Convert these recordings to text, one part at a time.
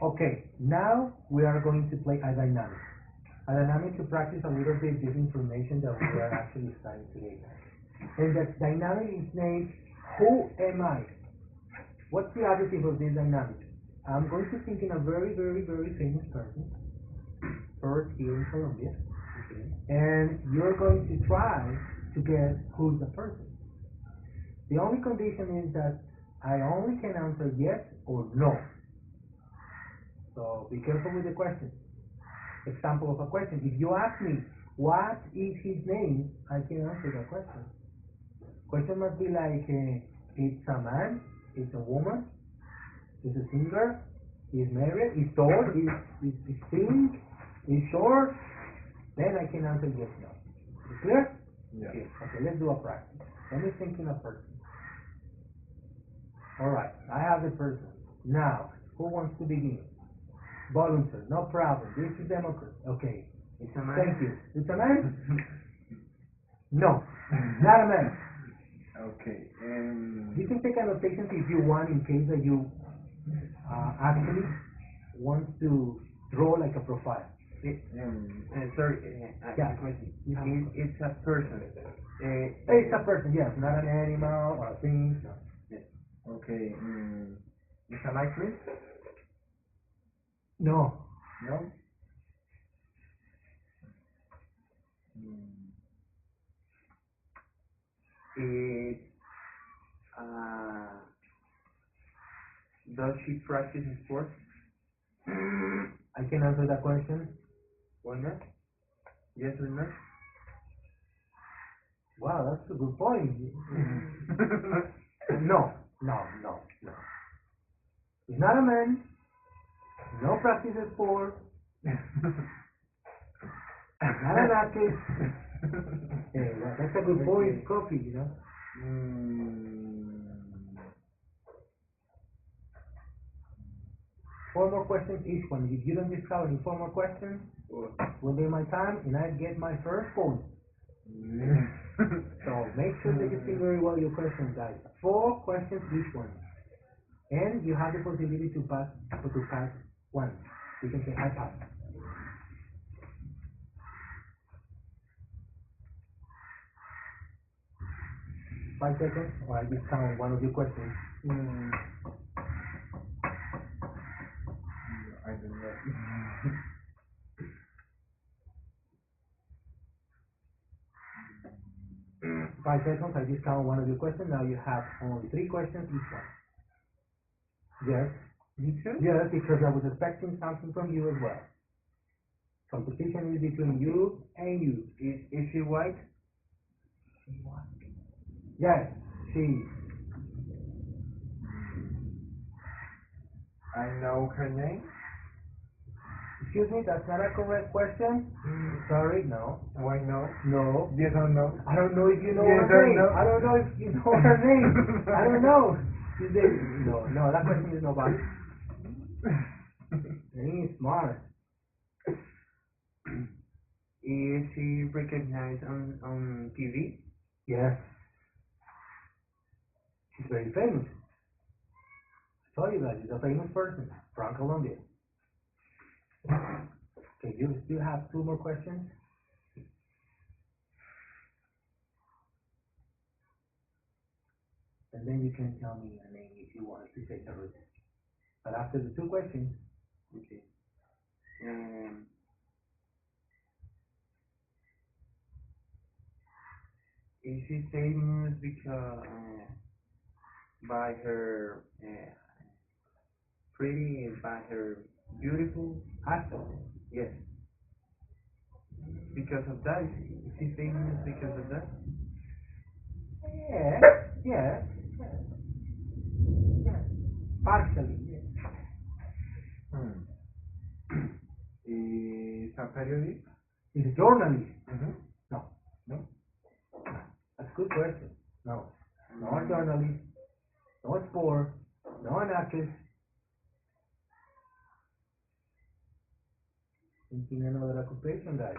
Okay, now we are going to play a dynamic. A dynamic to practice a little bit this information that we are actually studying today. And the dynamic is named Who Am I? What's the objective of this dynamic? I'm going to think in a very, very, very famous person, first here in Colombia, okay, and you're going to try to guess who's the person. The only condition is that I only can answer yes or no. So be careful with the question. Example of a question. If you ask me, what is his name? I can answer that question. Question must be like, it's a man, it's a woman, it's a singer, he's married, he's tall, he's thin, he's short. Then I can answer yes, no. Is it clear? Yeah. Okay, let's do a practice. Let me think in a person. Alright, I have the person. Now, who wants to begin? Volunteer, no problem. This is democracy. Okay. It's a man. Thank you. It's a man? No, not a man. Okay. You can take annotations if you want in case that you actually want to draw like a profile. Sorry. Yeah. Question. It's a person. It's a person, yes, not an animal or a thing. No. Yes. Okay. It's a likeness? No. No. Mm. It does she practice sports? I can answer that question. Or not? Yes or no? Wow, that's a good point. No, no, no, no. He's not a man. No practice sport. Not an artist. Yeah, that's a good point. Coffee, you know. Four more questions each one. If you don't discover any four more questions, will be my time, and I get my first point. So make sure that you think very well your questions, guys. Four questions each one, and you have the possibility to pass one. You can say I pass. 5 seconds, or I just count one of your questions. I don't know. 5 seconds, I just count one of your questions. Now you have only three questions each one. Yes. Me too? Yes, because I was expecting something from you as well. Competition is between you and you. Is she white? Yes, she. I know her name. Excuse me, that's not a correct question. Sorry, no. Why no? No. Yes or no? I don't know if you know Yes her or name. no? I don't know if you know her name. I don't know. Is it? No, no, that question is nobody. Very smart. Is she recognized on TV? Yes. She's very famous. I told you that she's a famous person from Colombia. Okay, you still have two more questions? And then you can tell me a name if you want to take the risk. But after the two questions, Okay. Is she famous because by her pretty, by her beautiful? accent. Yes. Because of that, is she famous because of that? Yes, yes, yes, yes. Partially, yes. Is a periodist? He's a journalist. Mm-hmm. No, No. that's a good question. No, no a journalist, no a sport, no an actress. Thinking another occupation, guys.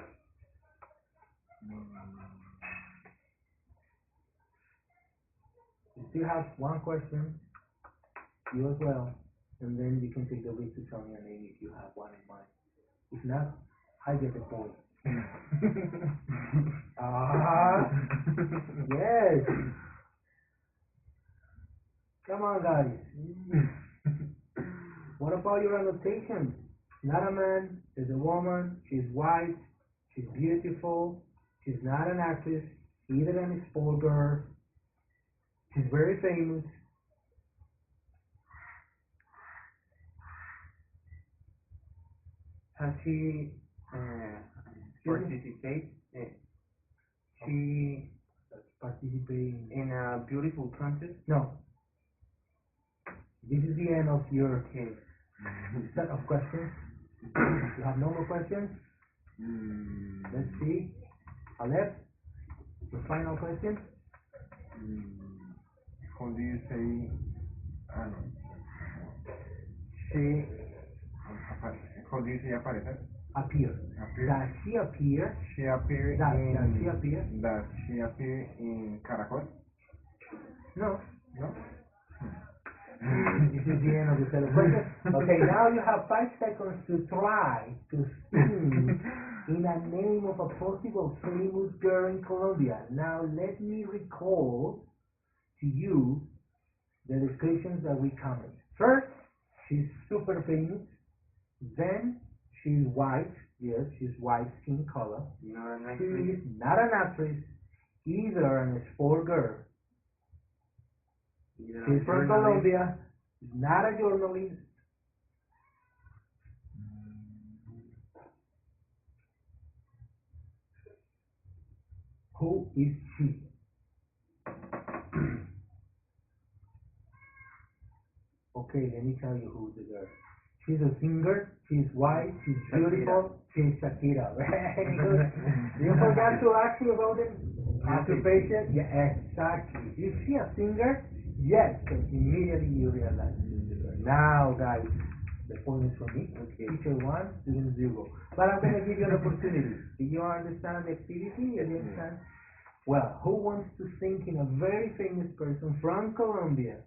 You still have one question, you as well, and then you you can take the risk to tell me a name if you have one in mind. If not, I get the point. Ah, yes. Come on, guys. What about your annotation? Not a man, it's a woman, she's white, she's beautiful, she's not an actress, either an sport girl, she's very famous. Has she participate? She Participating. in a beautiful contest? No, this is the end of your Okay. set of questions. You have no more questions? Let's see. Alep, your final question? How do you say, no, She how do you say aparecer? appear. Appear. Does she appear? She appear Does in. she appear? Does she appear in Caracol? No. No. This is the end of the set of questions. Okay, now you have 5 seconds to try to sing in a name of a possible famous girl in Colombia. Now let me recall to you the descriptions that we covered. First, she's super famous. Then she's white. Yes, she's white skin color. Not an She actress. is not an actress, either a sport girl. Either She's a from journalist. Colombia, not a journalist. Who is she? Okay, let me tell you who's the girl. She's a singer, she's white, she's beautiful, she's Shakira. Very good. You forgot to ask you about the occupation? Yeah, exactly. Is she a singer? Yes, so immediately you realize she's the girl. Now, guys, the point is for me. Okay. Teacher 1, student 0. But I'm going to give you an opportunity. Do you understand the activity? Do you understand? Well, who wants to think in a very famous person from Colombia?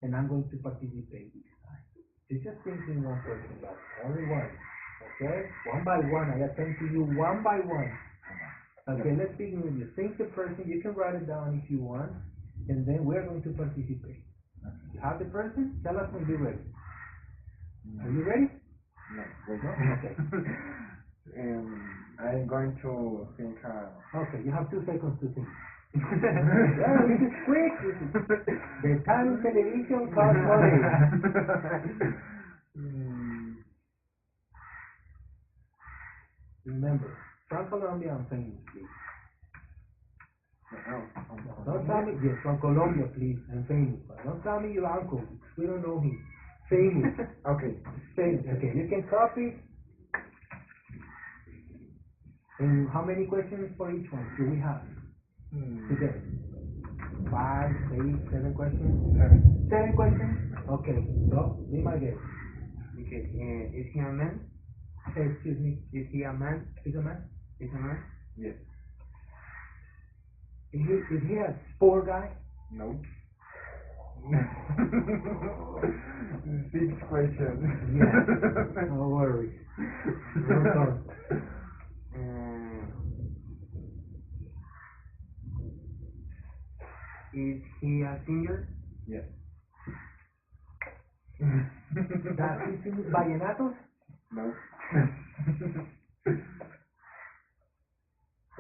And I'm going to participate this time. You just think in one person, but only one. Okay? One by one. I attend to you one by one. Okay, let's begin with you. Think the person. You can write it down if you want. And then we're going to participate. You have the person? Tell us when you're ready. Are you ready? No. Wait. No? Okay. I'm going to think. Okay, you have 2 seconds to think. Yeah, this is quick. The time in television costs money. Remember, from Colombia and famous, please. Don't tell me, yes, from Colombia, please, and famous. But don't tell me your uncle, because we don't know him. Famous. Okay. Famous. Okay, you can copy. And how many questions for each one do we have today? 5, 8, 7 questions? 7 questions? Okay, so, be my guest. Okay. Is he a man? Excuse me, Is he a man? is a man? Is a man? Yes. Is he a sport guy? No. 6 questions. Yeah. No worries. No problem. Is he a singer? Yes. Does he sing vallenatos? No.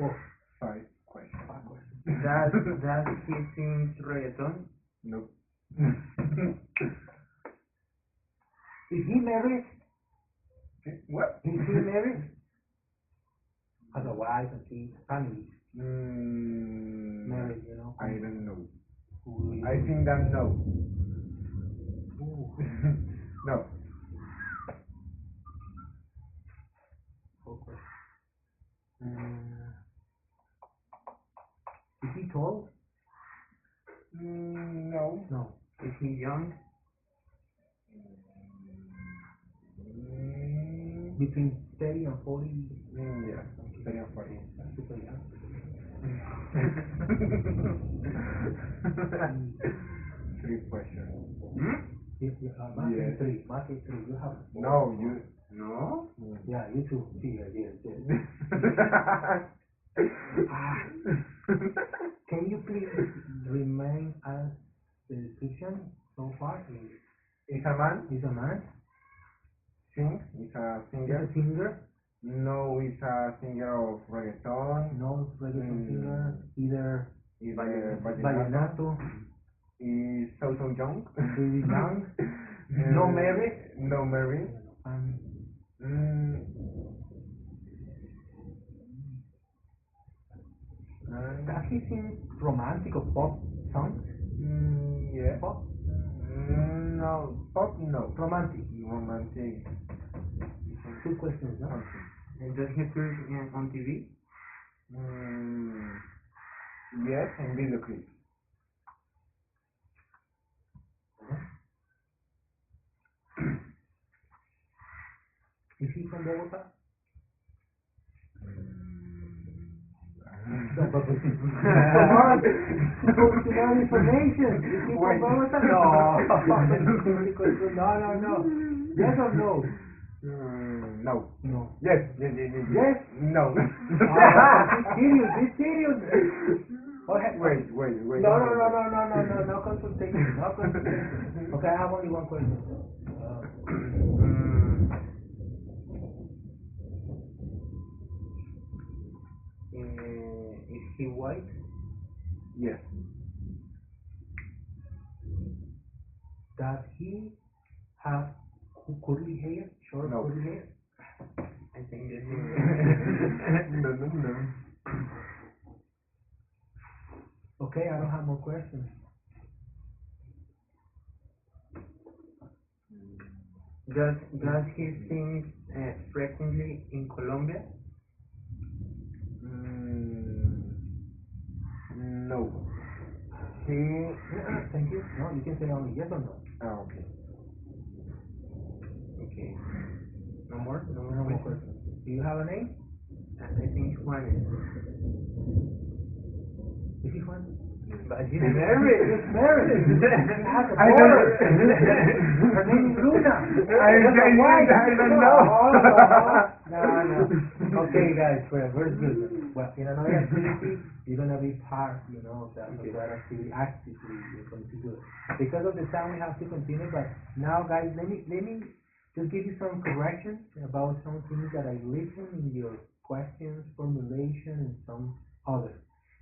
Oh, 5 questions. Does he sing reggaeton? No. is he married? What? Is he married? Has a wife and kids, family. Married, you know. I don't know. Who is I think that no. Ooh, No. okay. Is he tall? No. No. Is he young? Between 30 and 40. Yes. 30 and 40. Super young. 3 questions. Mark Yes. three. Mark three. You have four. No, you. No? Yeah, you too. Yeah, yes, yes. Ah, can you please remind us the description so far? Is a man, Is a man? sing, is a Is a singer. singer? No, is a singer of reggaeton. No, reggaeton singer. Either Is a vallenato. vallenato, Is so young. really young, no married. No married. Um, Mm, does he sing romantic or pop songs? yeah. Pop? No, pop, no. Romantic. Romantic. Two questions, no? Something. And does he appear on TV? Mm, yes, in video clips. Is he from Bogota? Mm. No, but come on, supposed to know information. Is he from Wait. Bogota? No. No. Yes or no? No. No. Yes. Yes? No. Be serious. Okay. Wait. No consultation. No consultation. Okay, I have only one question. Mm, is he white? Yes. Does he have curly hair? Short No. curly hair? I think yes. No. Okay, I don't have more questions. Does he sing frequently in Colombia? No. He. Thank you. No, you can say only yes or no. Ah, okay. Okay. No more? No No more more questions? questions. Do you have a name? I think Juan. Is he Juan? But he's He's married. married. He has a I know. daughter. Her name is Luna. I don't know. No. Okay, guys, well, very good. Well, in another activity, you're gonna be part, of that activity actively. You're going to do it. Because of the time, we have to continue. But now, guys, let me just give you some corrections about some things that I listened in your questions, formulation, and some others.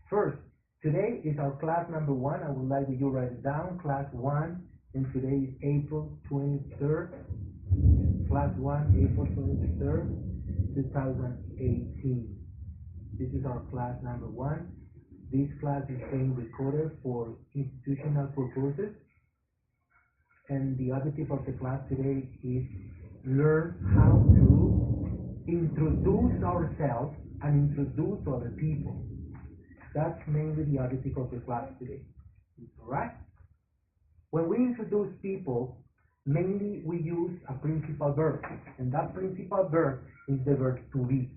First. Today is our class number 1. I would like that you write it down. Class 1, and today is April 23rd. Class 1, April 23rd, 2018. This is our class number 1. This class is being recorded for institutional purposes. And the objective of the class today is learn how to introduce ourselves and introduce other people. That's mainly the objective of the class today. Alright? When we introduce people, mainly we use a principal verb. And that principal verb is the verb to be.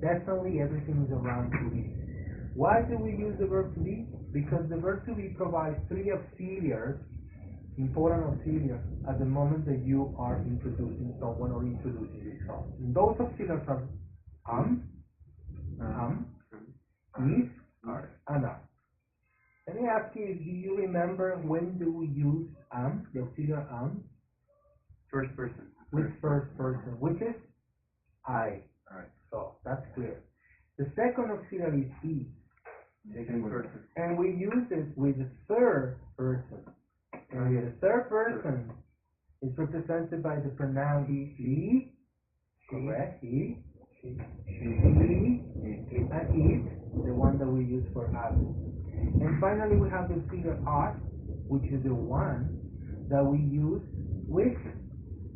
Definitely everything is around to be. Why do we use the verb to be? Because the verb to be provides 3 auxiliaries, important auxiliaries, at the moment that you are introducing someone or introducing yourself. And those auxiliaries are is, and are. Let me ask you, do you remember when do we use the auxiliary First person. with first person, which is I. Alright. So that's clear. The second auxiliary is Second person. and we use it with the third person. And the third person is represented by the pronoun he, correct, he, she, and it, the one that we use for adults. And finally, we have the auxiliary are, which is the one that we use with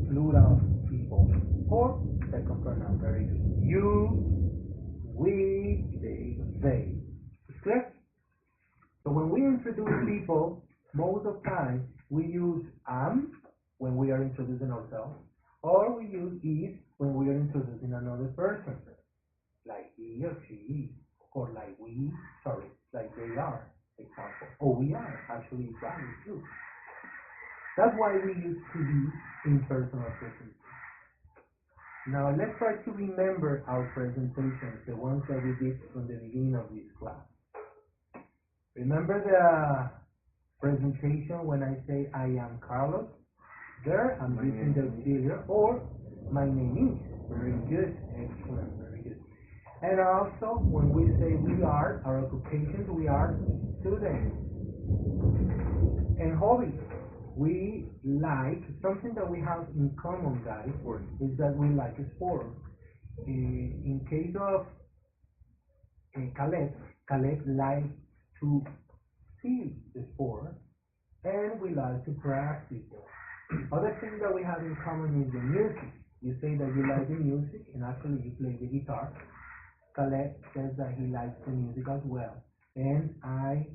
plural people or second pronoun. Very good. You, we, they. It's clear? So when we introduce people, most of the time we use when we are introducing ourselves, or we use is when we are introducing another person, like he or she, or like like they are, example. Or we are, actually, it's valid too. That's why we used to do in-person presentations. Now let's try to remember our presentations, the ones that we did from the beginning of this class. Remember the presentation when I say I am Carlos? There, I'm using the auxiliary, or my name is. Very good, excellent, very good. And also, when we say we are, our occupations, we are students. And hobbies, we like, something that we have in common, guys, is that we like sport. In case of Caleb likes to see the sport, and we like to practice it. Other thing that we have in common is the music. You say that you like the music, and actually you play the guitar. Caleb says that he likes the music as well, and I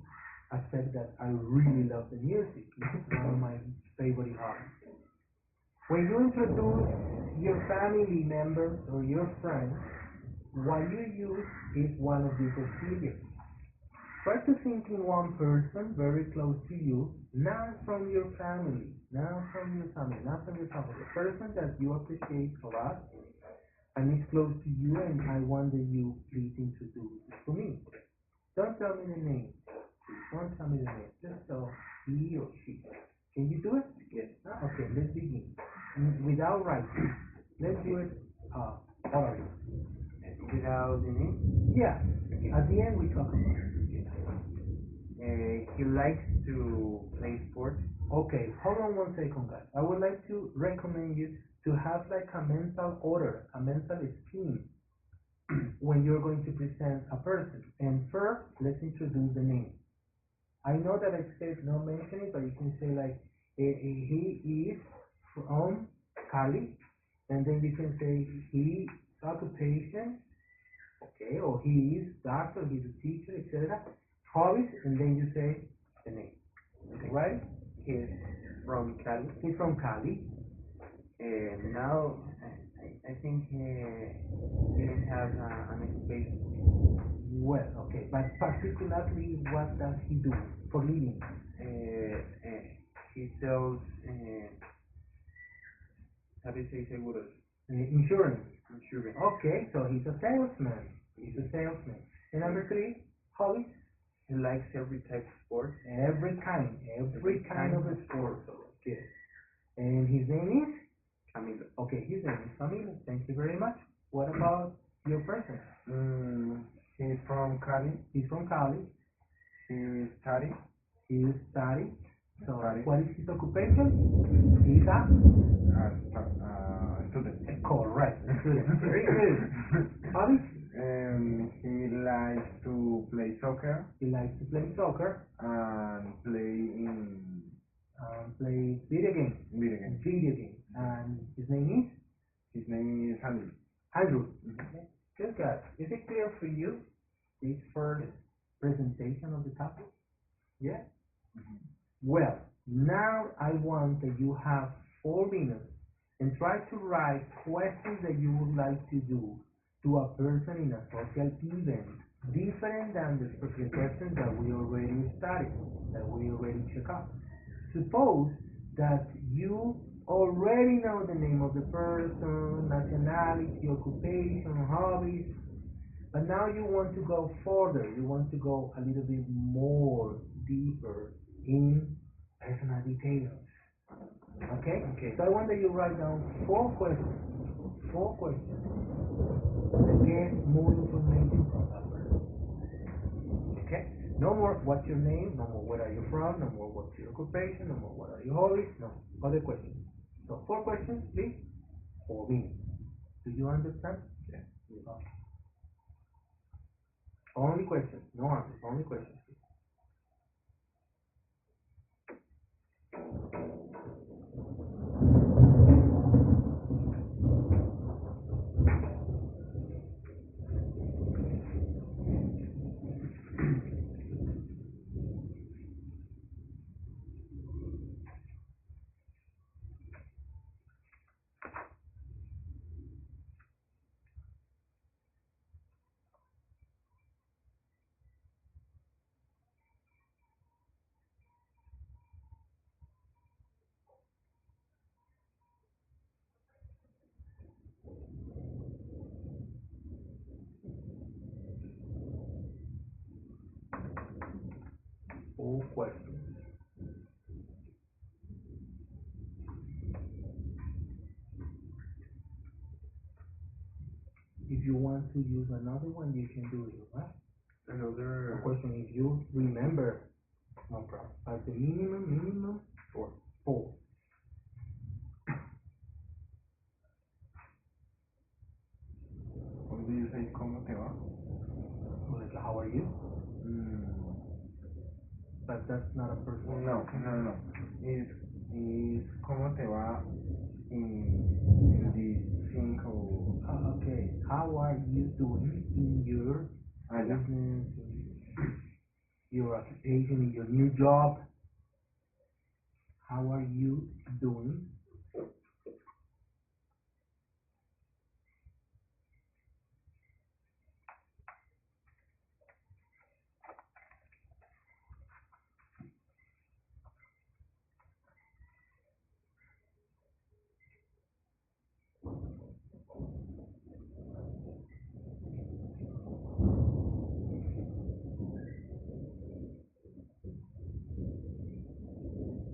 accept that I really love the music. It's one of my favorite hobbies. When you introduce your family members or your friends, what you use is one of these auxiliaries. Try to think in one person very close to you, not from your family, not from your family, not from your family. The person that you appreciate a lot and is close to you, and I want that you please introduce it to me. Don't tell me the name. Don't tell me the name. Just tell he or she. Can you do it? Yes. Okay, let's begin. Without writing. Let's do it orally. Without the name? Yeah. At the end we talk about it. He likes to play sports. Okay, hold on one second, guys. I would like to recommend you to have like a mental order, a mental scheme when you're going to present a person. And first, let's introduce the name. I know that I said no mention it, but you can say like he is from Cali, and then you can say he occupation, okay, or he is doctor, he's a teacher, etc. Hobbies, and then you say the name. Okay, right? He's from Cali. He's from Cali. Now, I think he didn't have an occupation. Well, okay, but particularly what does he do for living? He sells, how do you say seguros? Insurance. Insurance. Okay, so he's a salesman. He's a salesman. And number three, hobbies? He likes every type of sport. Every kind of a sport. Okay. And his name is? Camilo. Okay, his name is Camilo. Thank you very much. What about your person? He's from Cali. He's from Cali. He study. He study. So, Study. what is his occupation? He's a Student. correct student. Very good. Hobbies? He likes to play soccer He likes to play soccer and play video games. video games. Video games. And his name His name is Andy. is Andrew. Okay. Good guys. Is it clear for you this first presentation of the topic? Yeah? Well, now I want that you have 4 minutes and try to write questions that you would like to do to a person in a social event, different than the questions that we already studied, that we already checked out. Suppose that you already know the name of the person, nationality, occupation, hobbies, but now you want to go further. You want to go a little bit more deeper in personal details. Okay? Okay. So I want that you write down 4 questions. 4 questions. To get more information from that person. Okay? No more what's your name, no more where are you from, no more what's your occupation, no more what are your hobbies, no other questions. So 4 questions, please, 4 minutes. Do you understand? Yeah. Okay. Only questions, no answers, only questions. questions. If you want to use another one, you can do it, right? Another. The question, if you remember, no problem. But the minimum, four. How do you say cómo te va? Like, how are you? Mm, But that's not a personal. no. Is cómo te va in this thing or Okay, how are you doing in your ya. business, in your occupation, in your new job? How are you doing?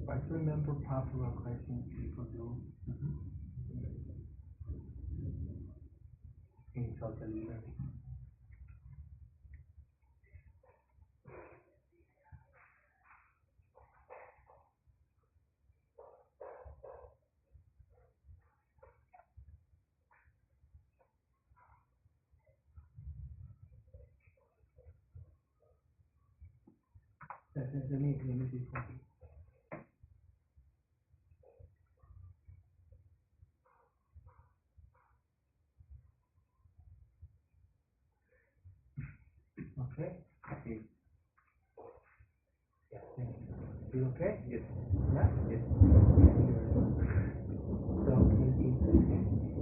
Try to remember popular questions people do in social learning. Let me see something. Okay? Okay. Yeah, thank you. You okay? Yes. Yeah? Yes. So,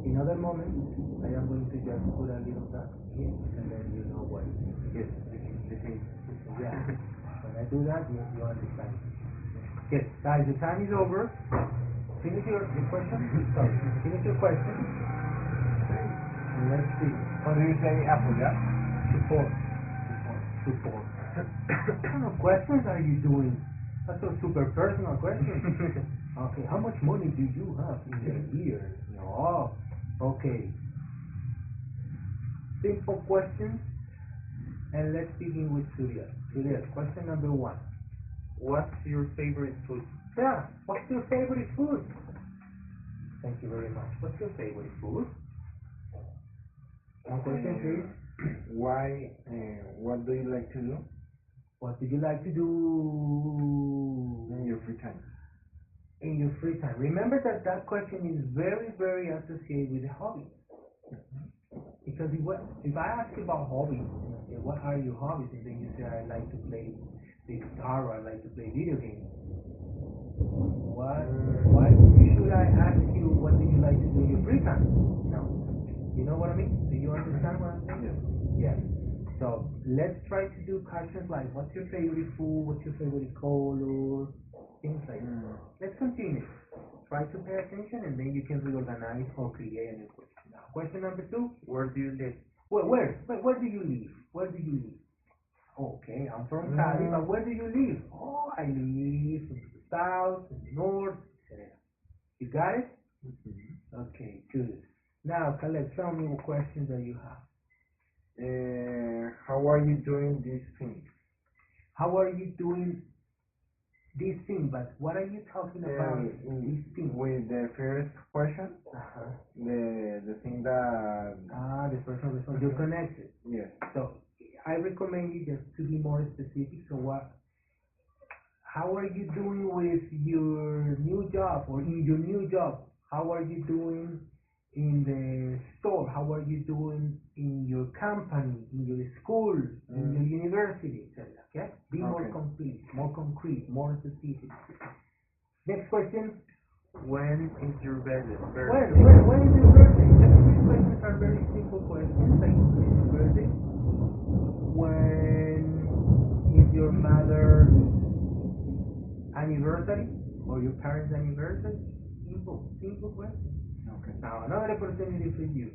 in other moments, I am going to just put a little dot here, and then you know what. Yes. The same. Yeah. When I do that, you understand. Yes, guys, the time is over. Finish your question. Sorry. Finish your question. And let's see. How do you say apoyar? Support. Support. What kind of questions are you doing? That's a super personal question. Okay, how much money do you have in a year? Oh, okay. Simple questions. And let's begin with Juliet. Juliet, question number 1. What's your favorite food? Yeah, what's your favorite food? Thank you very much. What's your favorite food? One question, please. Why? What do you like to do What do you like to do in your free time? in your free time? Remember that that question is very, very associated with hobbies. Because if I ask you about hobbies, and I say, what are your hobbies? And then you say, I like to play the guitar, or I like to play video games. Why should I ask you, what do you like to do in your free time? No. You know what I mean? Do you understand what I'm saying? Yes. So let's try to do questions like, what's your favorite food? What's your favorite color? Things like that. Let's continue. Try to pay attention, and then you can reorganize or create a new question. Now, question number 2. Where do you live? Where do you live? Where do you live? Okay, I'm from Cali, but where do you live? Oh, I live in the south, in the north, etc. You got it? Okay, good. Now, Caleb, tell me what questions that you have. How are you doing this thing? How are you doing this thing? But what are you talking about this thing? With the first question, Uh-huh. the thing that The person responds, you're connected. yes. So, I recommend you just to be more specific. So how are you doing with your new job, or in your new job? How are you doing in the store? How are you doing in your company, in your school, in your university, etc.? Okay? Be more complete, more concrete, more specific. Next question. When is your birthday? When is your birthday? These questions are very simple questions. Like, when is your birthday? When is your mother's anniversary, or your parents' anniversary? Simple question. Okay. Now, another opportunity for you.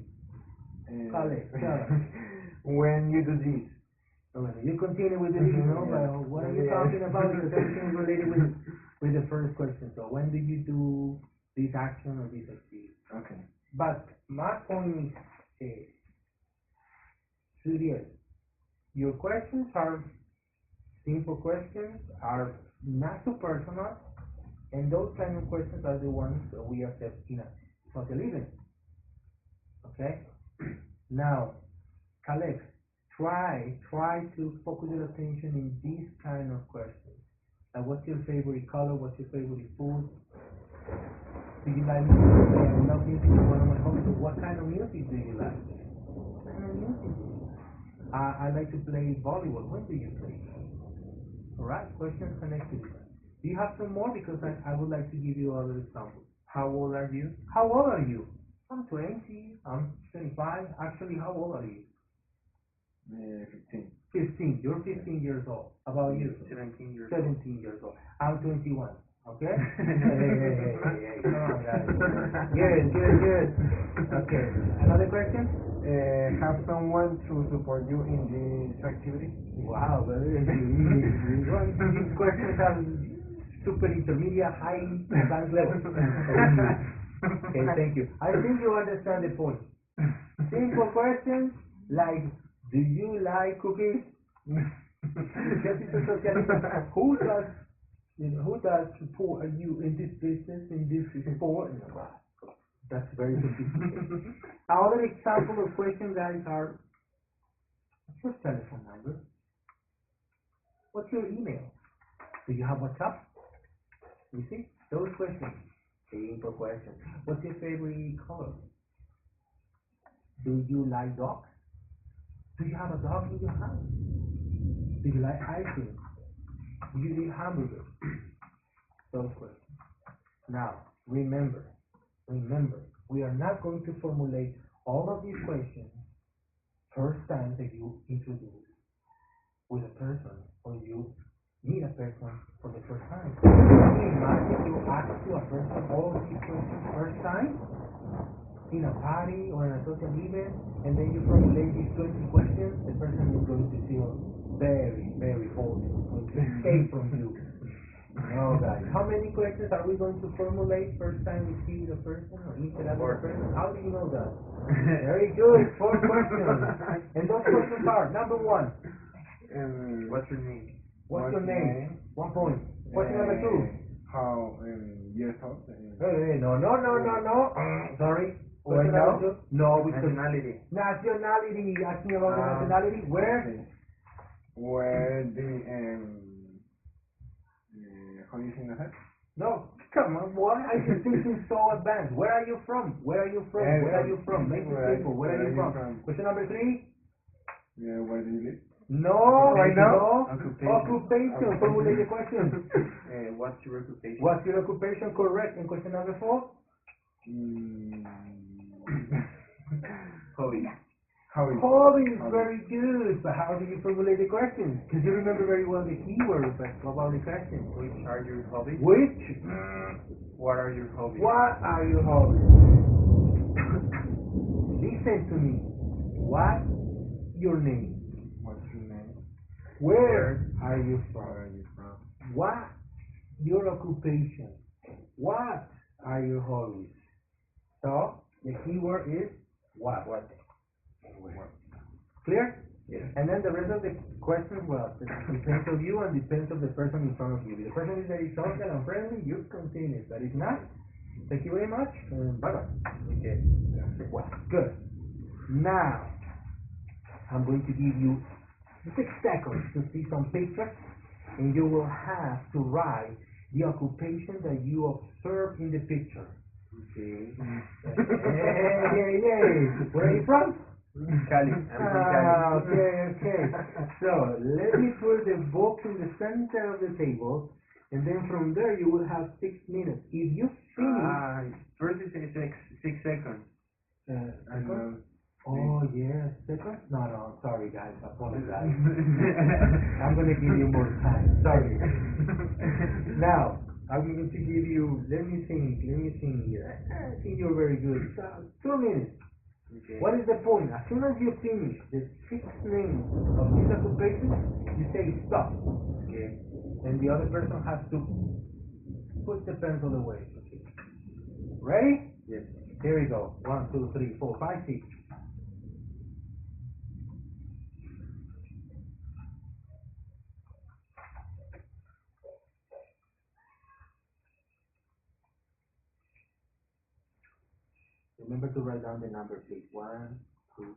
Kale, tell us. When you do this, Well, you continue with the video, no? Yeah. But what are you Yeah. talking about? Because everything is related with the first question. So when do you do this action or this activity? Okay. But my point is, serious. Your questions are simple questions, are not too personal, and those kind of questions are the ones that we accept in a social event. Okay? Now, Caleb, try to focus your attention in these kind of questions. Like, what's your favorite color? What's your favorite food? Do you like music? I love music. It's one of my hobbies. What kind of music do you like? What kind of music do you like? I like to play volleyball. When do you play? All right, questions connected to that. Do you have some more? Because I would like to give you other examples. How old are you? How old are you? I'm 20. I'm 25. Actually, how old are you? 15. 15. You're 15 years old. How about you? 17 years old. 17 years old. I'm 21. Okay? Hey. Come on, guys. Good. Okay. Another question? Have someone to support you in this activity? Wow, very easy. These questions have super intermediate, high, advanced levels. Okay, thank you. I think you understand the point. Simple questions like, do you like cookies? Because it's a social event. Who does support you in this business, in this sport? That's very sophisticated. Another example of question, guys, are, what's your telephone number? What's your email? Do you have WhatsApp? You see? Those questions. Simple questions. What's your favorite color? Do you like dogs? Do you have a dog in your house? Do you like ice cream? Do you eat hamburgers? Those questions. Now, remember, we are not going to formulate all of these questions first time that you introduce with a person or you meet a person for the first time. Can you imagine you ask to a person all of these questions first time in a party or in a social event, and then you formulate these 20 questions? The person is going to feel very, very folded, going to escape from you. No, guys. How many questions are we going to formulate first time we see the person or interact with the person? How do you know that? Very good. 4 questions. And those questions are, number 1, What's your name? what's your name? 1 point. Question number 2. How years old? Hey, no. Sorry. Question Right number 2. No, because Nationality. nationality. Asking about the nationality. Where? Okay. Where the how do you say that? No, come on. Why are you thinking so advanced? Where are you from? Where are you from? Where are you from? Make it simple. Where are you from? Question number 3. Yeah, where do you live? No, Right now? Occupation. Formulate the question. What's your occupation? What's your occupation? Correct. And question number 4. Hobby. Hobby is very good, but how do you formulate the question? Because you remember very well the keyword, but what about the question? Which are your hobbies? Which? What are your hobbies? What are your hobbies? Listen to me. What your name? What's your name? Where are you Where are from? you from? What your occupation? What are your hobbies? So the keyword is what? Clear? Yes. And then the rest of the questions, well, it depends on you and depends on the person in front of you. If the person is very social and friendly, you continue. But if not, thank you very much. Bye-bye. Okay. Well, good. Now, I'm going to give you 6 seconds to see some pictures, and you will have to write the occupation that you observe in the picture. Okay. Yay. Where are you from? Cali. I'm from Cali. Okay. So, let me put the book in the center of the table, and then from there you will have 6 minutes. If you finish... First it says 6 seconds. Seconds? Oh, yes. Seconds? No, sorry guys, apologize. I'm going to give you more time. Sorry. Now, I'm going to give you, let me think here. I think you're very good. 2 minutes. Okay. What is the point? As soon as you finish the 6 names of these occupations, you say stop. Okay. And the other person has to put the pencil away. Okay. Ready? Yes. Here we go. 1, 2, 3, 4, 5, 6. Remember to write down the number, please. 1, 2.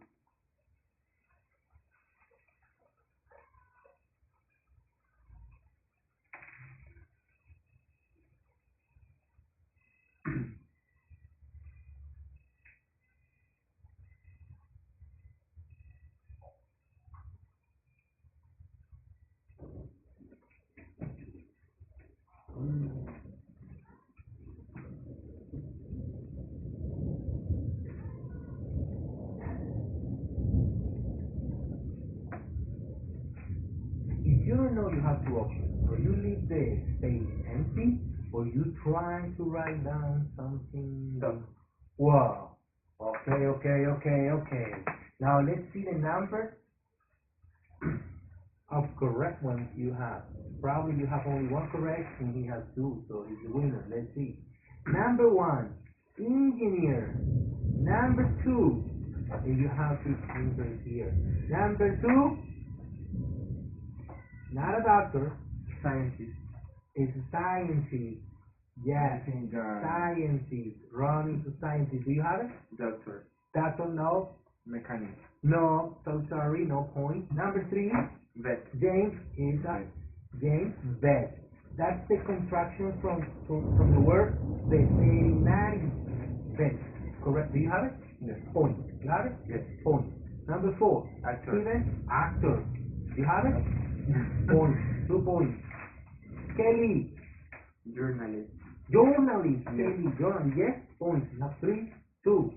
If you don't know, you have two options. Or you leave the space empty, or you try to write down something. Stop. Wow. Okay. Now let's see the number of correct ones you have. Probably you have only one correct and he has two, so he's the winner. Let's see. Number 1, engineer. Number 2, and you have to enter it here. Number 2, not a doctor, Scientist. it's a scientist. Yes, I think, scientist. Running to scientist. Do you have it? Doctor. Doctor, no. mechanic. No, so sorry, no point. Number 3, Vet. James is a James vet. That's the contraction from the word veterinary. Vet. Correct. Do you have it? Yes. Point. You have it? Yes. Point. Number 4, Actor. Steven, actor. Do you have it? Point. 2 points. Kelly, Journalist. journalist. Yes. Kelly, journalist. Yes, points. Now 3, 2.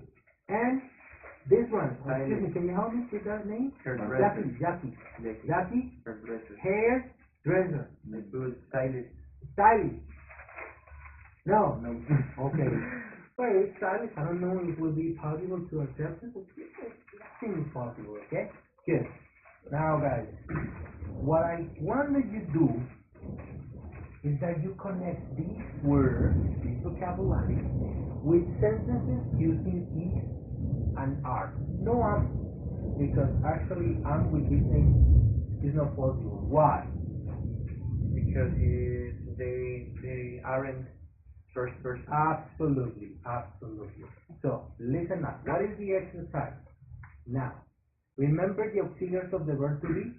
And this one, excuse me, can you help me with that name? Hairdresser. Jackie. Yes. Jackie, Hairdresser. hair dresser. Good. Stylist. Stylist. No. No. Okay. Well, it's stylist. I don't know if it will be possible to accept it, but it seems possible, okay? Good. Now, guys, what I want that you do is that you connect these words, these vocabulary, with sentences using is and are. No am, because actually am with this name is not possible. Why? Because they aren't first person. Absolutely. So, listen up. What is the exercise? Now, remember the auxiliaries of the verb to be?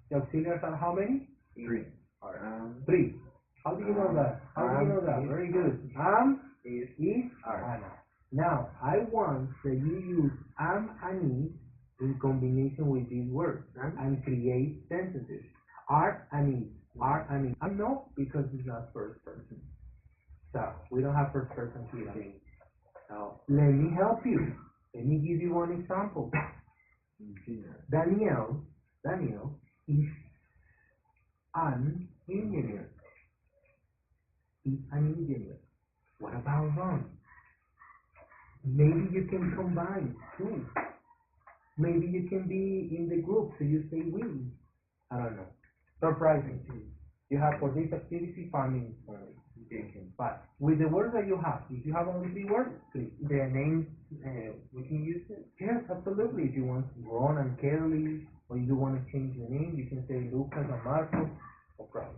The auxiliaries are how many? 3. 3. How do you know that? Is. Very good. Is, Are. and are. Now, I want that you use am and is in combination with these words and create sentences. Are and is. And no, because it's not first person. So, we don't have first person here. Okay. Now, let me help you. Let me give you one example. Engineer. Daniel is an engineer. What about Ron? Maybe you can combine two. Maybe you can be in the group, so you say we. I don't know. Surprising. You have for this activity farming only. Okay. But with the words that you have, if you have only 3 words, 3. The names, we can use it. Yes, absolutely. If you want Ron and Kelly, or you want to change the name, you can say Lucas and Marcos, no problem.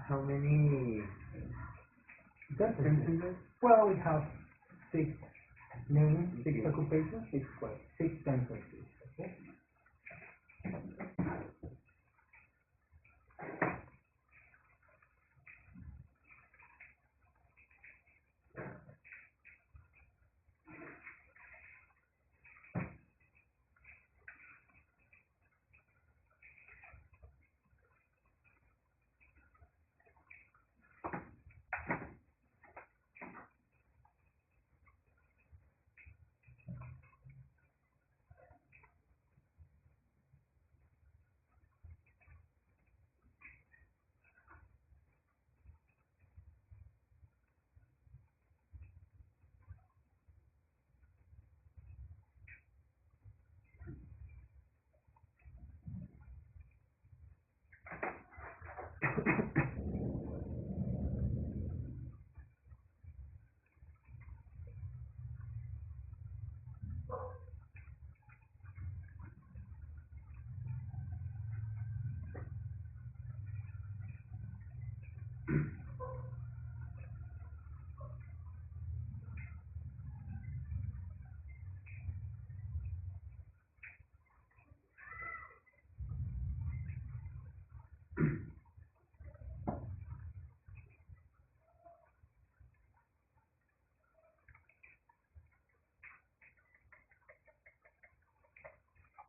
How many sentences. Sentences? Well, we have six names, six Okay. occupations, six sentences. Okay.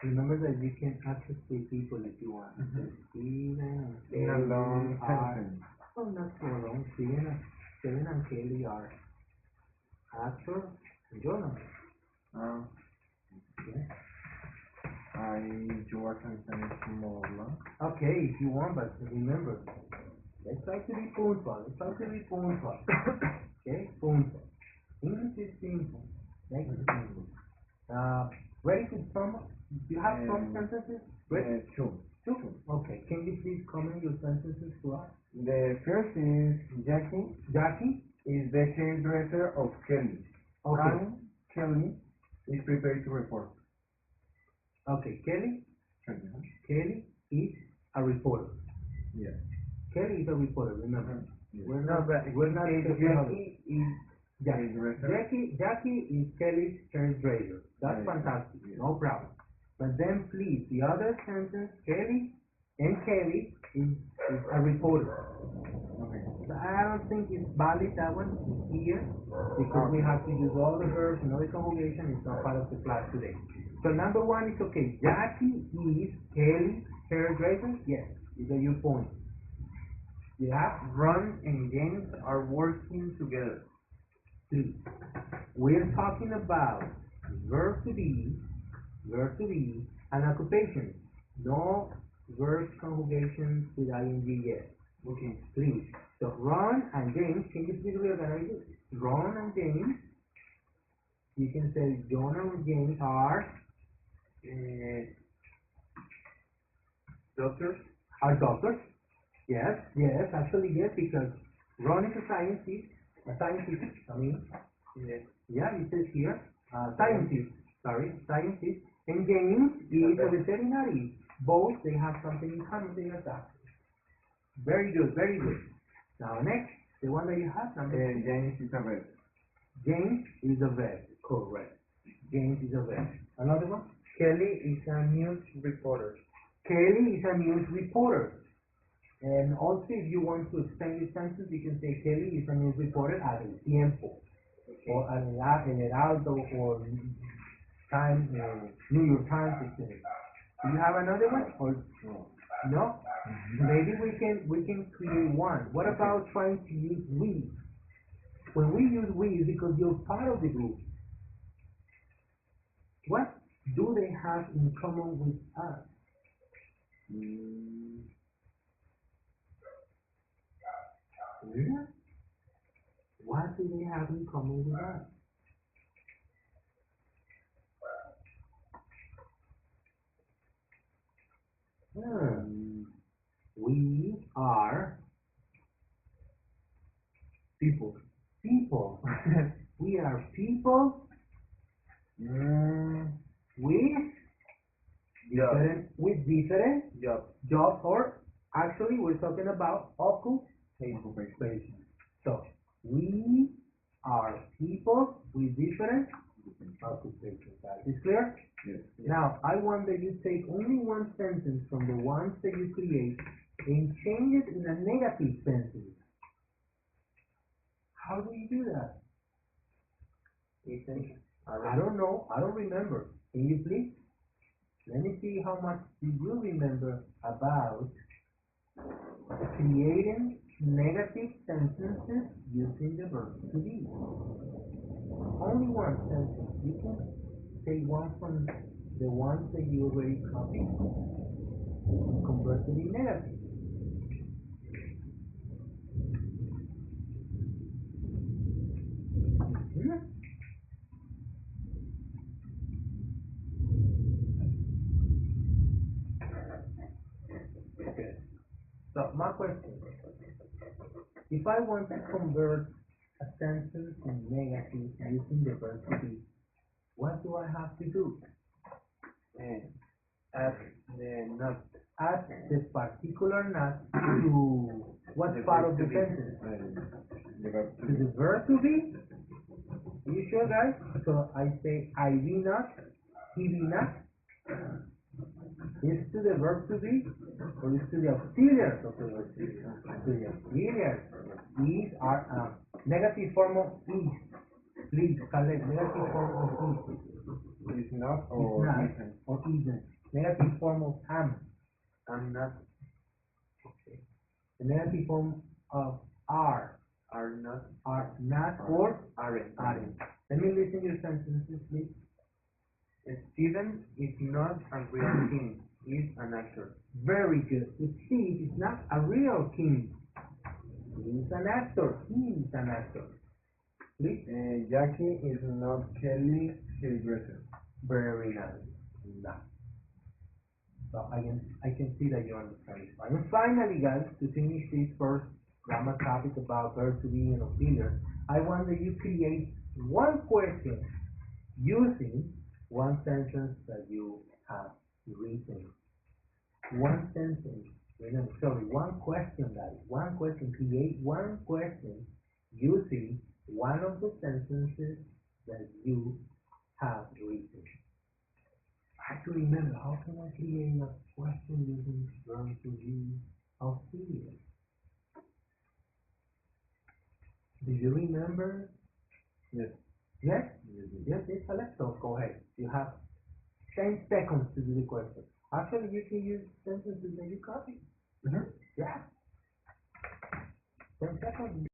Remember that you can access the people if you want. Steven and In a long Kelly are, sentence. oh, not so long. Steven and Kelly are actor and journalist. Uh, Okay. you can send more, no? Okay, if you want, but remember, let's try to be punctual. Let's try to be punctual. Okay, punctual. English is simple. Make it simple. Ready to some? Do you have some sentences? Ready? Two. Two? Okay. Can you please comment your sentences to us? The first is Jackie Jackie? is the hairdresser of Kelly. Okay. And Kelly is prepared to report. Okay. Kelly? Kelly, huh? Kelly is a reporter. Yes. Kelly is a reporter, remember? Yes. We're No, not, but we're not Jackie is Jackie is Kelly's hairdresser. That's Yes. fantastic. Yes. No problem. But then please, the other sentence, Kelly is a reporter. Okay. So I don't think it's valid that one here because we have to use all the verbs and all the conjugation. It's not part of the class today. So number one is okay. Jackie is Kelly's hairdresser. Yes, these are your points. Yeah. Ron and James are working together. Three. We're talking about verb to be, and occupation. No verb conjugations with ing yet. Okay, please. So Ron and James, can you please reorganize it? Ron and James, you can say John and James are Doctors? doctors. Yes, actually yes, because Ron is a scientist, I mean, Yes. yeah, it says here, scientist, and James is a veterinary. Both, they have something in common, they are doctors. Very good, very good. Now next, the one that you have, number two. James is a vet. James is a vet, correct. James is a vet. Another one? Kelly is a news reporter. Kelly is a news reporter. And also, if you want to extend the sentence, you can say Kelly is a news reporter at El Tiempo, or at El Heraldo, or New York Times, etc. Do you have another one, or no? Maybe we can create one. What about trying to use we? When we use we, it's because you're part of the group. What do they have in common with us? Yeah? What do they have in common with us? We are people. People. We are people with different Job. jobs, or actually we're talking about occupation. So we are people with different occupations. That is clear? Yes. Now, I want that you take only one sentence from the ones that you create and change it in a negative sentence. How do you do that? Isn't I don't know. I don't remember. Can you please? Let me see how much do you remember about creating negative sentences using the verb to be. Only one sentence. You can take one from the ones that you already copied and convert it in negative. Mhm. Okay. So my question, if I want to convert a sentence in negative using the verb to be, what do I have to do? and add the not Add the particular not to what The part verb of the to be. sentence? The verb to To the verb to be? You sure, guys? So I say I be not, he be not. Is to the verb to be, or is to the auxiliaries of the verb to be? To the auxiliaries. These are negative form of is. Please, collect negative form of is. is not Is or not isn't. or isn't. Negative form of am. I'm not The negative form of are not or aren't. aren't. Let me listen your sentences, please. Steven is not a real king. He's an actor. Very good. Steve is not a real king. He is an actor. He is an actor. Please. Jackie is not Kelly's hairdresser. Very nice. Nice. So I can see that you understand it fine. And finally, guys, to finish this first grammar topic about verb to be and auxiliary, I want that you create one question using one sentence that you have written. One sentence, sorry, one question, guys. One question. Create one question using one of the sentences that you have written. I have to remember, how can I create a question using verb to be auxiliary? Do you remember? Yes. Yes? Yes, it's Alexa. So go ahead. You have 10 seconds to do the question. Actually, you can use sentences that you copy. Mhm. Yeah. 10 seconds.